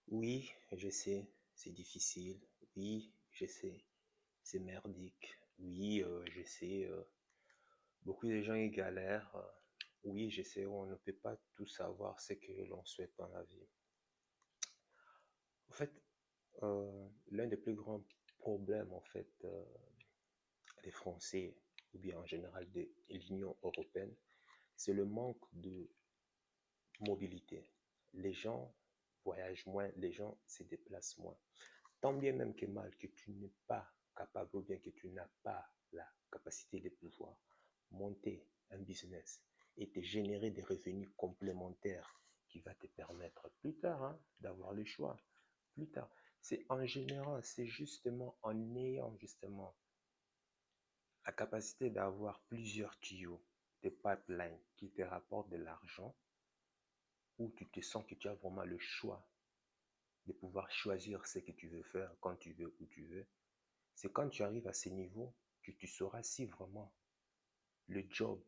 Oui, je sais, c'est difficile. Oui, je sais, c'est merdique. Oui, je sais, beaucoup de gens y galèrent. Oui, je sais, on ne peut pas tout savoir ce que l'on souhaite dans la vie. En fait, l'un des plus grands problèmes, en fait, des Français, ou bien en général de l'Union européenne, c'est le manque de mobilité. Les gens voyagent moins, les gens se déplacent moins. Tant bien même que mal que tu n'es pas capable ou bien que tu n'as pas la capacité de pouvoir monter un business et te générer des revenus complémentaires qui va te permettre plus tard d'avoir le choix. Plus tard. C'est en général, c'est justement en ayant justement la capacité d'avoir plusieurs tuyaux, des pipelines qui te rapportent de l'argent, où tu te sens que tu as vraiment le choix de pouvoir choisir ce que tu veux faire, quand tu veux, où tu veux. C'est quand tu arrives à ce niveau que tu sauras si vraiment le job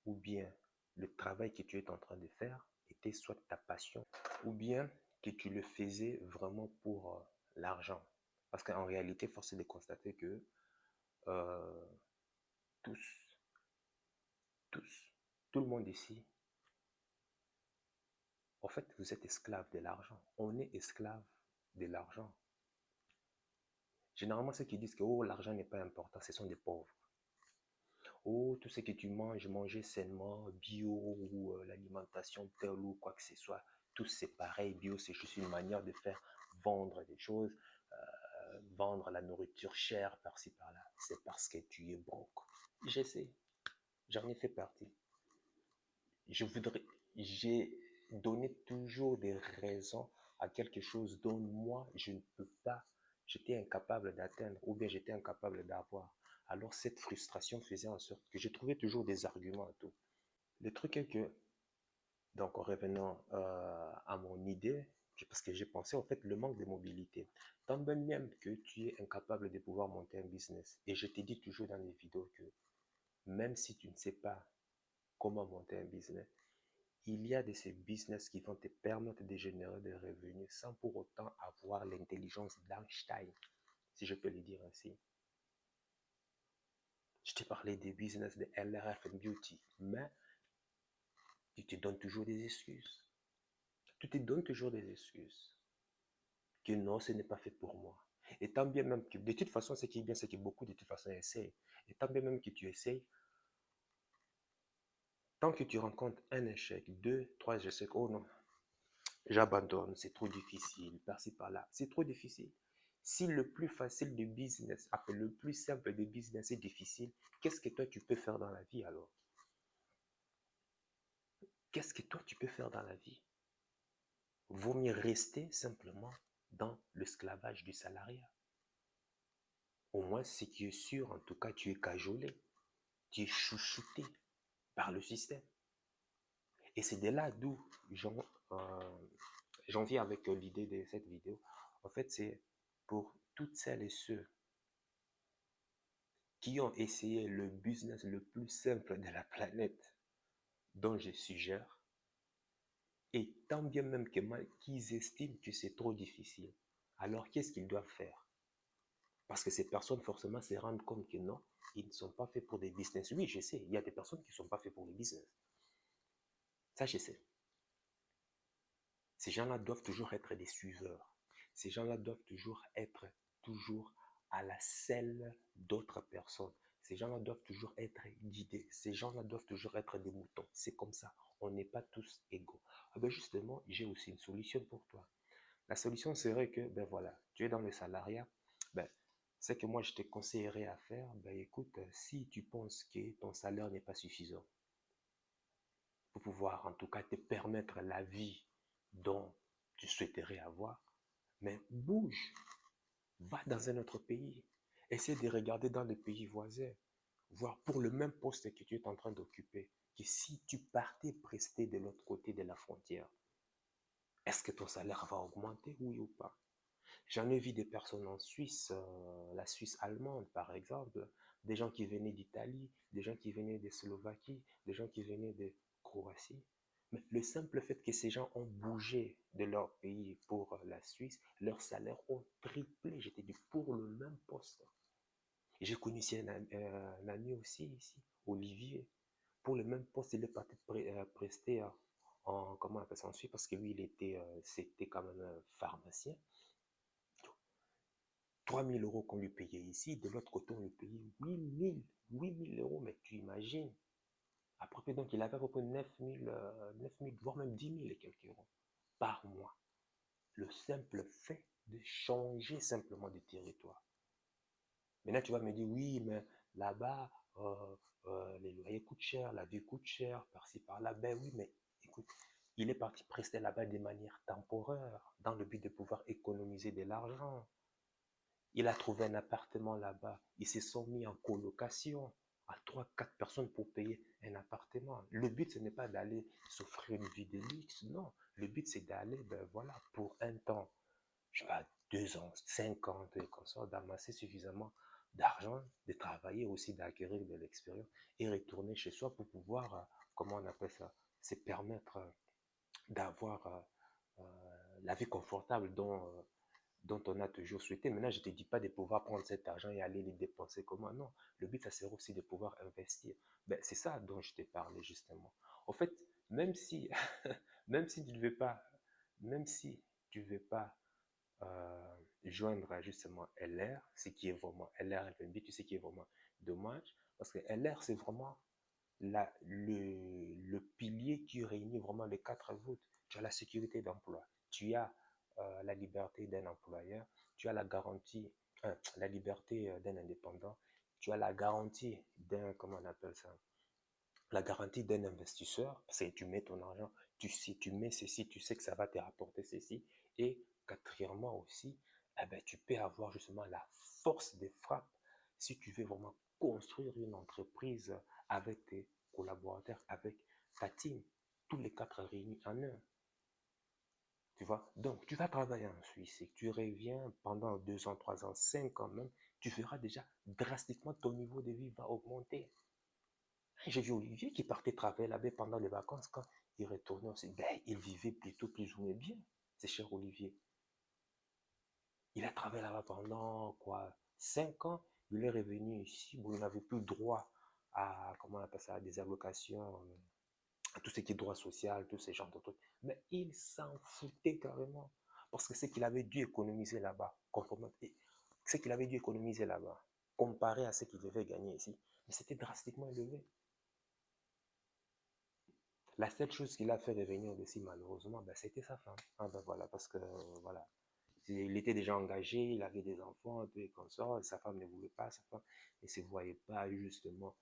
ou bien le travail que tu es en train de faire était soit ta passion ou bien que tu le faisais vraiment pour l'argent. Parce qu'en réalité, force est de constater que euh, tous, tous, tout le monde ici, en fait, vous êtes esclave de l'argent. On est esclave de l'argent. Généralement, ceux qui disent que oh, l'argent n'est pas important, ce sont des pauvres. Oh, tout ce que tu manges, manger sainement, bio ou l'alimentation telle ou quoi que ce soit, tout c'est pareil. Bio, c'est juste une manière de faire vendre des choses, vendre la nourriture chère par-ci par-là. C'est parce que tu es broke. J'essaie, j'en ai fait partie. Je voudrais, j'ai donné toujours des raisons à quelque chose dont moi je ne peux pas, j'étais incapable d'atteindre ou bien j'étais incapable d'avoir. Alors cette frustration faisait en sorte que je trouvais toujours des arguments à tout. Le truc est que, donc en revenant à mon idée, parce que j'ai pensé en fait le manque de mobilité. Tant bien même que tu es incapable de pouvoir monter un business, et je te dis toujours dans les vidéos que même si tu ne sais pas comment monter un business, il y a de ces business qui vont te permettre de générer des revenus sans pour autant avoir l'intelligence d'Einstein, si je peux le dire ainsi. Je t'ai parlé des business de LRF and Beauty, mais tu te donnes toujours des excuses. Tu te donnes toujours des excuses. Que non, ce n'est pas fait pour moi. Et tant bien même que, de toute façon, ce qui est bien, c'est que beaucoup de toute façon essayent. Et tant bien même que tu essayes, tant que tu rencontres un échec, deux, trois échecs, oh non, j'abandonne, c'est trop difficile, par-ci, par-là, c'est trop difficile. Si le plus facile de business, après le plus simple de business est difficile, qu'est-ce que toi tu peux faire dans la vie alors? Qu'est-ce que toi tu peux faire dans la vie? Vaut mieux rester simplement dans l'esclavage du salariat. Au moins, ce qui est sûr, en tout cas, tu es cajolé, tu es chouchouté par le système. Et c'est de là d'où j'en viens avec l'idée de cette vidéo. En fait, c'est pour toutes celles et ceux qui ont essayé le business le plus simple de la planète, dont je suggère, et tant bien même que mal qu'ils estiment que c'est trop difficile. Alors qu'est-ce qu'ils doivent faire? Parce que ces personnes forcément se rendent compte que non, ils ne sont pas faits pour des business. Oui, je sais, il y a des personnes qui ne sont pas faites pour les business. Ça, je sais. Ces gens-là doivent toujours être des suiveurs. Ces gens-là doivent toujours être toujours à la selle d'autres personnes. Ces gens-là doivent toujours être guidés. Ces gens-là doivent toujours être des moutons. C'est comme ça. On n'est pas tous égaux. Ah ben justement, j'ai aussi une solution pour toi. La solution serait que, ben voilà, tu es dans le salariat. Ben, ce que moi je te conseillerais à faire, ben écoute, si tu penses que ton salaire n'est pas suffisant pour pouvoir en tout cas te permettre la vie dont tu souhaiterais avoir, mais bouge, va dans un autre pays, essaie de regarder dans les pays voisins, voir pour le même poste que tu es en train d'occuper, que si tu partais prester de l'autre côté de la frontière, est-ce que ton salaire va augmenter, oui ou pas? J'en ai vu des personnes en Suisse, la Suisse allemande par exemple, des gens qui venaient d'Italie, des gens qui venaient de Slovaquie, des gens qui venaient de Croatie. Mais le simple fait que ces gens ont bougé de leur pays pour la Suisse, leurs salaires ont triplé. J'étais dit pour le même poste. Et j'ai connu ici un ami aussi, ici, Olivier. Pour le même poste, il est parti prester comment on appelle ça, en Suisse, parce que lui, c'était quand même un pharmacien. 3 000 € qu'on lui payait ici, de l'autre côté, on lui payait 8 000 €, mais tu imagines. Après, donc, il avait à peu près 9 000, voire même 10 000 et quelques euros par mois. Le simple fait de changer simplement de territoire. Maintenant, tu vas me dire, oui, mais là-bas, les loyers coûtent cher, la vie coûte cher, par-ci, par-là. Ben oui, mais écoute, il est parti prester là-bas de manière temporaire, dans le but de pouvoir économiser de l'argent. Il a trouvé un appartement là-bas. Ils se sont mis en colocation à 3, 4 personnes pour payer un appartement. Le but, ce n'est pas d'aller s'offrir une vie de luxe, non. Le but, c'est d'aller, ben voilà, pour un temps, je sais pas, 2 ans, 5 ans, comme ça, d'amasser suffisamment d'argent, de travailler aussi, d'acquérir de l'expérience et retourner chez soi pour pouvoir, comment on appelle ça, se permettre d'avoir la vie confortable dont on a toujours souhaité. Maintenant, je ne te dis pas de pouvoir prendre cet argent et aller le dépenser comment. Non, le but, ça sert aussi de pouvoir investir. Ben, c'est ça dont je t'ai parlé justement. En fait, même si, même si tu ne veux pas, même si tu veux pas joindre justement LR, ce qui est vraiment LR, Airbnb, tu sais qui est vraiment dommage, parce que LR, c'est vraiment le pilier qui réunit vraiment les 4 voûtes. Tu as la sécurité d'emploi, tu as la liberté d'un employeur, tu as la garantie, la liberté d'un indépendant, tu as la garantie d'un, comment on appelle ça, la garantie d'un investisseur, parce que tu mets ton argent, tu mets ceci, tu sais que ça va te rapporter ceci. Et quatrièmement aussi, eh ben, tu peux avoir justement la force de frappe si tu veux vraiment construire une entreprise avec tes collaborateurs, avec ta team, tous les 4 réunis en un. Tu vois? Donc, tu vas travailler en Suisse et tu reviens pendant 2 ans, 3 ans, 5 ans même, tu verras déjà drastiquement ton niveau de vie va augmenter. J'ai vu Olivier qui partait travailler là-bas pendant les vacances. Quand il retournait aussi, ben, il vivait plutôt plus ou moins bien. C'est cher Olivier. Il a travaillé là-bas pendant quoi 5 ans. Il est revenu ici. Bon, il n'avait plus droit à, comment on appelle ça, à des allocations, à tout ce qui est droit social, tous ces genres de trucs. Mais il s'en foutait carrément. Parce que ce qu'il avait dû économiser là-bas, ce qu'il avait dû économiser là-bas, comparé à ce qu'il devait gagner ici, mais c'était drastiquement élevé. La seule chose qui l'a fait revenir ici, malheureusement, ben, c'était sa femme. Ah ben voilà, parce que voilà, il était déjà engagé, il avait des enfants, un peu comme ça, sa femme ne voulait pas, sa femme ne se voyait pas justement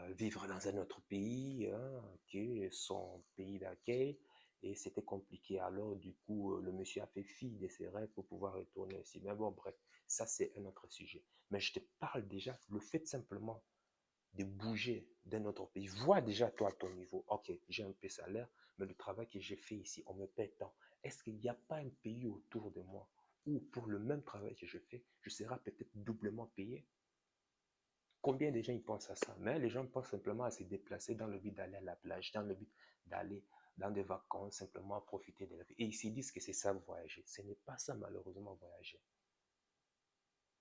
vivre dans un autre pays, hein, qui est son pays d'accueil, et c'était compliqué. Alors, du coup, le monsieur a fait fi de ses rêves pour pouvoir retourner ici. Mais bon, bref, ça c'est un autre sujet. Mais je te parle déjà, le fait simplement de bouger d'un autre pays. Vois déjà toi à ton niveau, ok, j'ai un peu de salaire, mais le travail que j'ai fait ici, on me paie tant. Est-ce qu'il n'y a pas un pays autour de moi où pour le même travail que je fais, je serai peut-être doublement payé? Combien de gens ils pensent à ça? Mais les gens pensent simplement à se déplacer dans le but d'aller à la plage, dans le but d'aller dans des vacances, simplement profiter de la vie. Et ils se disent que c'est ça voyager. Ce n'est pas ça malheureusement voyager.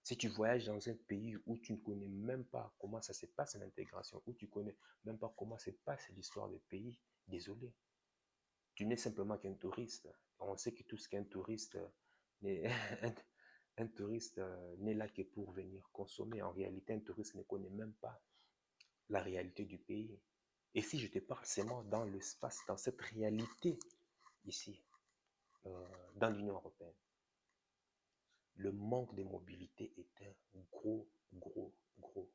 Si tu voyages dans un pays où tu ne connais même pas comment ça se passe l'intégration, où tu ne connais même pas comment se passe l'histoire du pays, désolé, tu n'es simplement qu'un touriste. On sait que tout ce qu'un touriste n'est un, un touriste n'est là que pour venir consommer. En réalité, un touriste ne connaît même pas la réalité du pays. Et si je te parle seulement dans l'espace, dans cette réalité ici, dans l'Union européenne, le manque de mobilité est un gros, gros, gros,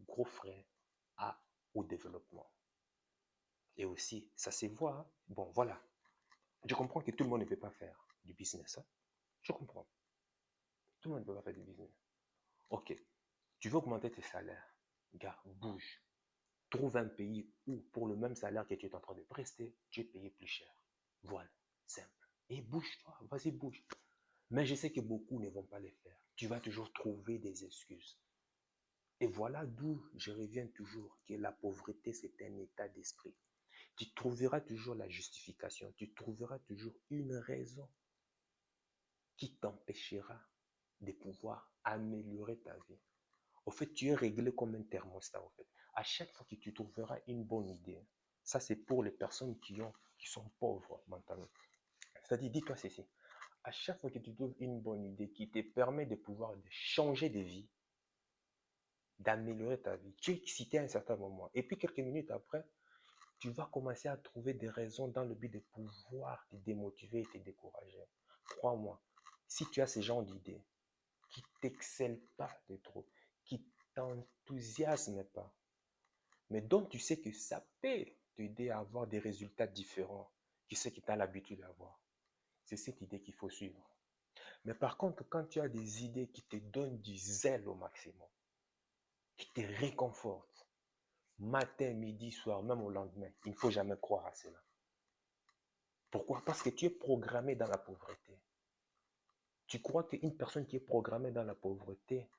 gros frein au développement. Et aussi, ça se voit, hein. Bon, voilà. Je comprends que tout le monde ne peut pas faire du business, hein. Je comprends. Tout le monde ne peut pas faire du business. Ok. Tu veux augmenter tes salaires. Gars, bouge. Trouve un pays où, pour le même salaire que tu es en train de prester, tu es payé plus cher. Voilà. Simple. Et bouge-toi. Vas-y, bouge. Mais je sais que beaucoup ne vont pas le faire. Tu vas toujours trouver des excuses. Et voilà d'où je reviens toujours que la pauvreté, c'est un état d'esprit. Tu trouveras toujours la justification, tu trouveras toujours une raison qui t'empêchera de pouvoir améliorer ta vie. Au fait, tu es réglé comme un thermostat, au fait. À chaque fois que tu trouveras une bonne idée, ça c'est pour les personnes qui sont pauvres mentalement. C'est-à-dire, dis-toi ceci, à chaque fois que tu trouves une bonne idée qui te permet de pouvoir changer de vie, d'améliorer ta vie, tu es excité à un certain moment. Et puis quelques minutes après, tu vas commencer à trouver des raisons dans le but de pouvoir te démotiver et te décourager. Crois-moi, si tu as ce genre d'idées qui ne t'excellent pas de trop, qui ne t'enthousiasment pas, mais dont tu sais que ça peut t'aider à avoir des résultats différents que ceux que tu as l'habitude d'avoir, c'est cette idée qu'il faut suivre. Mais par contre, quand tu as des idées qui te donnent du zèle au maximum, qui te réconfortent, matin, midi, soir, même au lendemain, il ne faut jamais croire à cela. Pourquoi? Parce que tu es programmé dans la pauvreté. Tu crois qu'une personne qui est programmée dans la pauvreté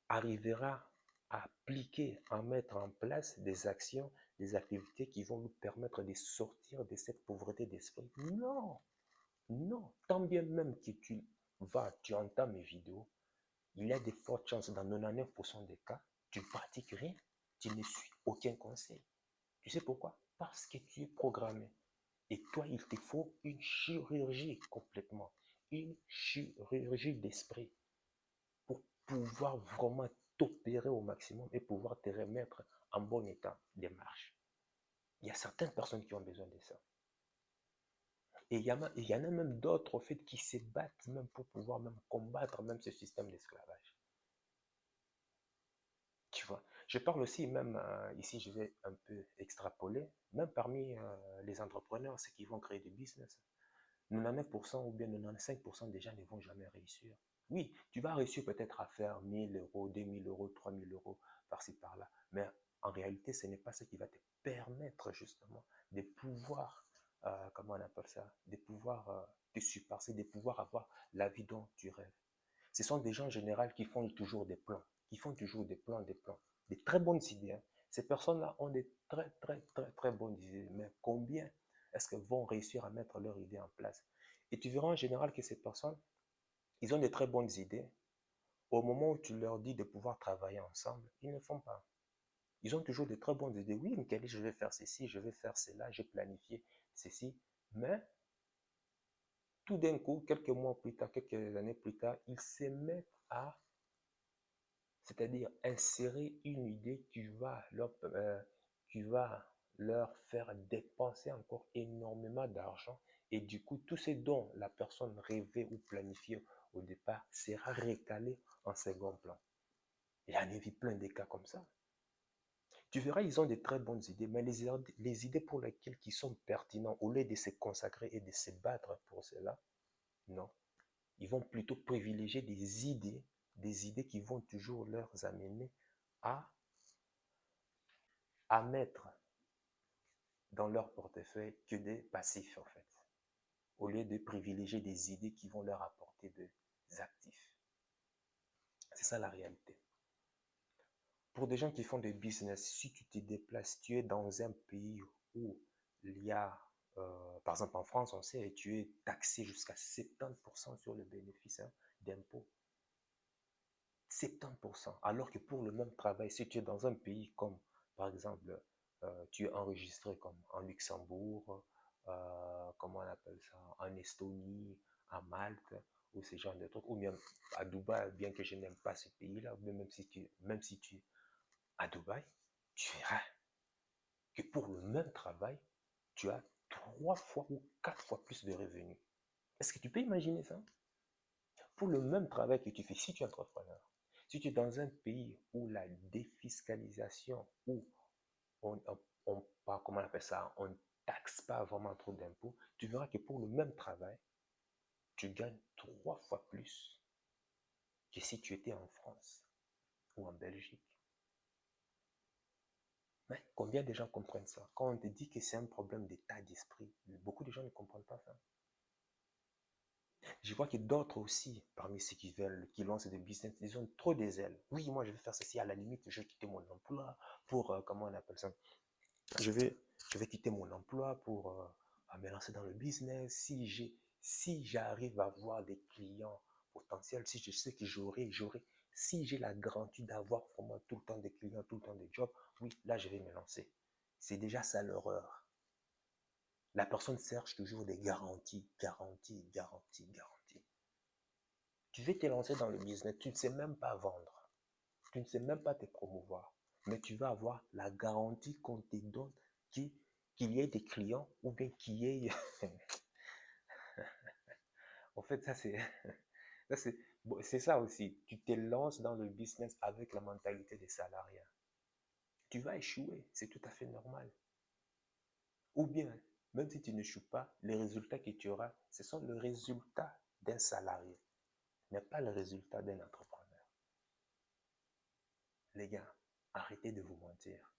arrivera à appliquer, à mettre en place des actions, des activités qui vont lui permettre de sortir de cette pauvreté d'esprit? Non, non. Tant bien même que tu entends mes vidéos, il y a de fortes chances, dans 99% des cas, tu ne pratiques rien, tu ne suis aucun conseil. Tu sais pourquoi? Parce que tu es programmé. Et toi, il te faut une chirurgie complètement, une chirurgie d'esprit pour pouvoir vraiment t'opérer au maximum et pouvoir te remettre en bon état de marche. Il y a certaines personnes qui ont besoin de ça. Et il y en a même d'autres, au fait, qui se battent même pour pouvoir même combattre même ce système d'esclavage. Tu vois, je parle aussi même, ici je vais un peu extrapoler, même parmi les entrepreneurs, ceux qui vont créer des business, 99% ou bien 95% des gens ne vont jamais réussir. Oui, tu vas réussir peut-être à faire 1000 euros, 2000 euros, 3000 euros par-ci par-là, mais en réalité, ce n'est pas ce qui va te permettre justement de pouvoir, comment on appelle ça, de pouvoir te surpasser, de pouvoir avoir la vie dont tu rêves. Ce sont des gens en général qui font toujours des plans, qui font toujours des plans, des très bonnes idées, hein. Ces personnes-là ont des très, très, très, très bonnes idées, mais combien est-ce qu'elles vont réussir à mettre leur idée en place? Et tu verras en général que ces personnes, ils ont des très bonnes idées. Au moment où tu leur dis de pouvoir travailler ensemble, ils ne font pas. Ils ont toujours de très bonnes idées. Oui, Michael, je vais faire ceci, je vais faire cela, j'ai planifié ceci. Mais tout d'un coup, quelques mois plus tard, quelques années plus tard, ils se mettent à, c'est-à-dire insérer une idée qui va leur faire dépenser encore énormément d'argent. Et du coup, tout ce dont la personne rêvait ou planifiait au départ sera recalé en second plan. Il y en a vu plein de cas comme ça. Tu verras, ils ont de très bonnes idées, mais les idées pour lesquelles ils sont pertinents, au lieu de se consacrer et de se battre pour cela, non. Ils vont plutôt privilégier des idées qui vont toujours leur amener à, à mettre dans leur portefeuille que des passifs, en fait, au lieu de privilégier des idées qui vont leur apporter des actifs. C'est ça la réalité. Pour des gens qui font des business, si tu te déplaces, tu es dans un pays où il y a, par exemple en France, on sait, tu es taxé jusqu'à 70% sur le bénéfice, hein, d'impôts. 70%. Alors que pour le même travail, si tu es dans un pays comme, par exemple, tu es enregistré comme en Luxembourg, comment on appelle ça, en Estonie, à Malte, ou ce genre de trucs, ou même à Dubaï, bien que je n'aime pas ce pays-là, même si tu es à Dubaï, tu verras que pour le même travail, tu as 3 fois ou 4 fois plus de revenus. Est-ce que tu peux imaginer ça? Pour le même travail que tu fais, si tu es entrepreneur, si tu es dans un pays où la défiscalisation, où comment on appelle ça, on ne taxe pas vraiment trop d'impôts, tu verras que pour le même travail, tu gagnes 3 fois plus que si tu étais en France ou en Belgique. Mais combien de gens comprennent ça? Quand on te dit que c'est un problème d'état d'esprit, beaucoup de gens ne comprennent pas ça. Je vois que d'autres aussi, parmi ceux qui veulent, qui lancent des business, ils ont trop des ailes. Oui, moi je vais faire ceci, à la limite, je vais quitter mon emploi pour, comment on appelle ça, je vais, je vais quitter mon emploi pour me lancer dans le business. Si j'arrive à avoir des clients potentiels, si je sais que si j'ai la garantie d'avoir vraiment tout le temps des clients, tout le temps des jobs, oui, là, je vais me lancer. C'est déjà ça l'horreur. La personne cherche toujours des garanties, garanties, garanties, garanties. Tu veux te lancer dans le business, tu ne sais même pas vendre, tu ne sais même pas te promouvoir, mais tu vas avoir la garantie qu'on te donne qu'il y ait des clients ou bien qu'il y ait... En fait, c'est ça aussi. Tu te lances dans le business avec la mentalité des salariés. Tu vas échouer, c'est tout à fait normal. Ou bien, même si tu n'échoues pas, les résultats que tu auras, ce sont le résultat d'un salarié, mais pas le résultat d'un entrepreneur. Les gars, arrêtez de vous mentir.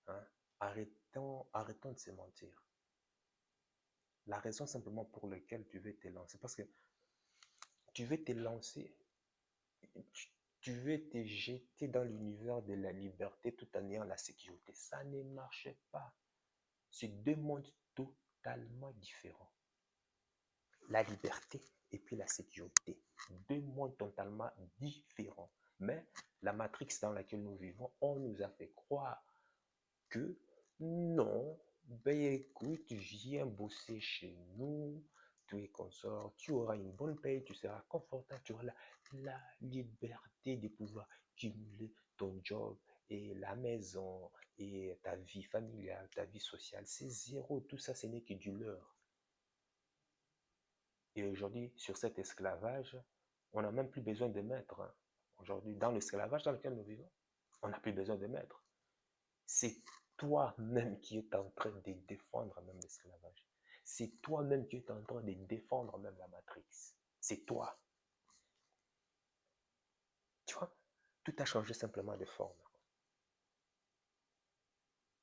Hein? Arrêtons de se mentir. La raison simplement pour laquelle tu veux te lancer, parce que tu veux te lancer, tu veux te jeter dans l'univers de la liberté tout en ayant la sécurité. Ça ne marche pas. C'est deux mondes totalement différents. La liberté et puis la sécurité. Deux mondes totalement différents. Mais la matrix dans laquelle nous vivons, on nous a fait croire que non, ben écoute, viens bosser chez nous, tu es consort, tu auras une bonne paye, tu seras confortable, tu auras la liberté de pouvoir cumuler ton job et la maison et ta vie familiale, ta vie sociale. C'est zéro, tout ça, ce n'est que du leurre. Et aujourd'hui, sur cet esclavage, on n'a même plus besoin de maître. Hein. Aujourd'hui, dans l'esclavage dans lequel nous vivons, on n'a plus besoin de maître. C'est toi-même qui es en train de défendre même l'esclavage. C'est toi-même qui es en train de défendre même la matrice. C'est toi. Tu vois, tout a changé simplement de forme.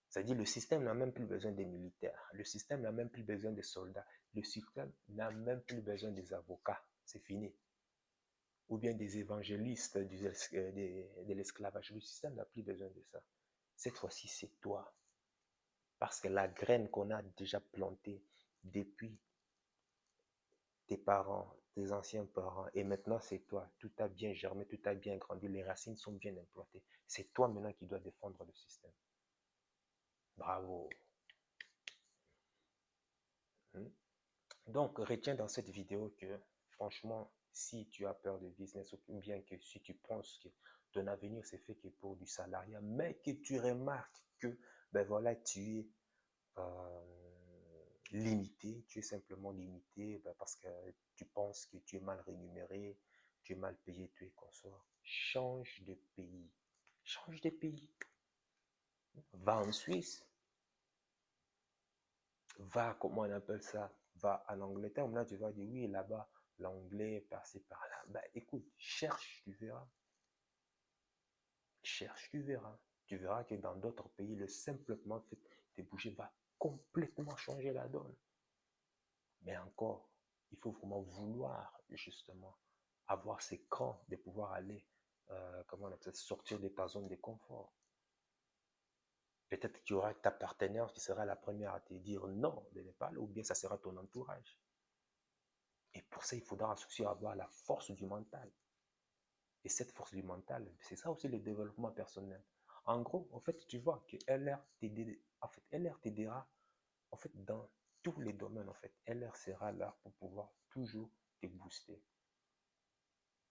C'est-à-dire le système n'a même plus besoin des militaires. Le système n'a même plus besoin des soldats. Le système n'a même plus besoin des avocats. C'est fini. Ou bien des évangélistes de l'esclavage. Le système n'a plus besoin de ça. Cette fois-ci, c'est toi. Parce que la graine qu'on a déjà plantée depuis tes parents, tes anciens parents, et maintenant c'est toi. Tout a bien germé, tout a bien grandi, les racines sont bien implantées. C'est toi maintenant qui dois défendre le système. Bravo. Hmm. Donc, retiens dans cette vidéo que, franchement, si tu as peur de business ou bien que si tu penses que ton avenir c'est fait que pour du salariat, mais que tu remarques que, ben voilà, tu es limité, tu es simplement limité ben parce que tu penses que tu es mal rémunéré, tu es mal payé, tu es consort. Change de pays. Change de pays. Va en Suisse. Va, comment on appelle ça? Va en Angleterre. Là, tu vas dire oui, là-bas, l'anglais, par-ci, par-là. Ben, écoute, cherche, tu verras. Cherche, tu verras. Tu verras que dans d'autres pays, le simplement fait de bouger va complètement changer la donne. Mais encore, il faut vraiment vouloir justement avoir ces crans de pouvoir aller, comment on appelle ça, sortir de ta zone de confort. Peut-être que tu auras ta partenaire qui sera la première à te dire non de ne pas aller, ou bien ça sera ton entourage. Et pour ça, il faudra aussi avoir la force du mental. Et cette force du mental, c'est ça aussi le développement personnel. En gros, en fait, tu vois que LR t'aidera en fait, dans tous les domaines. En fait, LR sera là pour pouvoir toujours te booster.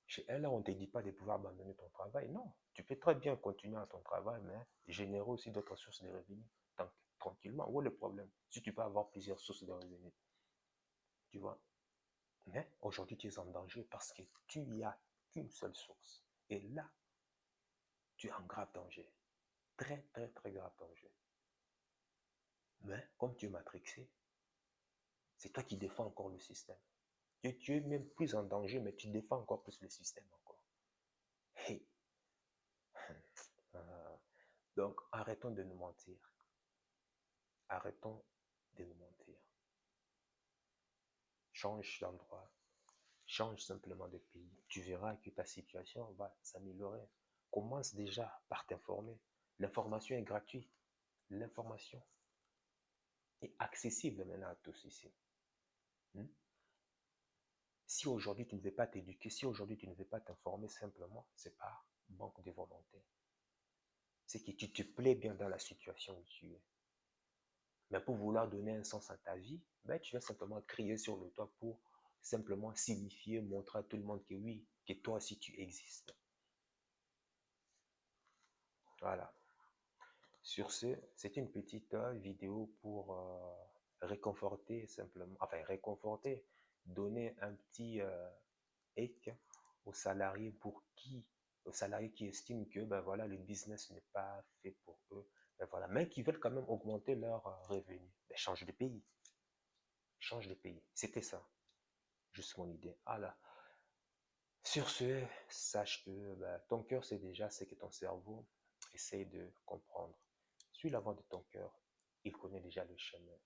Chez LR, on ne te dit pas de pouvoir abandonner ton travail. Non, tu peux très bien continuer à ton travail, mais générer aussi d'autres sources de revenus tranquillement. Où est le problème? Si tu peux avoir plusieurs sources de revenus, tu vois. Mais aujourd'hui, tu es en danger parce que tu n'y as qu'une seule source. Et là, tu es en grave danger. Très, très, très grave danger. Mais comme tu es matrixé, c'est toi qui défends encore le système. Tu es même plus en danger, mais tu défends encore plus le système encore. Hey. Donc, arrêtons de nous mentir. Arrêtons de nous mentir. Change d'endroit. Change simplement de pays. Tu verras que ta situation va s'améliorer. Commence déjà par t'informer. L'information est gratuite. L'information est accessible maintenant à tous ici. Hmm? Si aujourd'hui tu ne veux pas t'éduquer, si aujourd'hui tu ne veux pas t'informer simplement, c'est par manque de volonté. C'est que tu te plais bien dans la situation où tu es. Mais pour vouloir donner un sens à ta vie, ben, tu vas simplement crier sur le toit pour simplement signifier, montrer à tout le monde que oui, que toi aussi tu existes. Voilà. Sur ce, c'est une petite vidéo pour réconforter simplement, enfin réconforter, donner un petit hic aux salariés aux salariés qui estiment que ben voilà, le business n'est pas fait pour eux, ben voilà, mais qui veulent quand même augmenter leurs revenus. Ben, change de pays, change de pays. C'était ça, juste mon idée. Voilà. Sur ce, sache que ben, ton cœur sait déjà ce que ton cerveau essaie de comprendre. Suis la voie de ton cœur, il connaît déjà le chemin.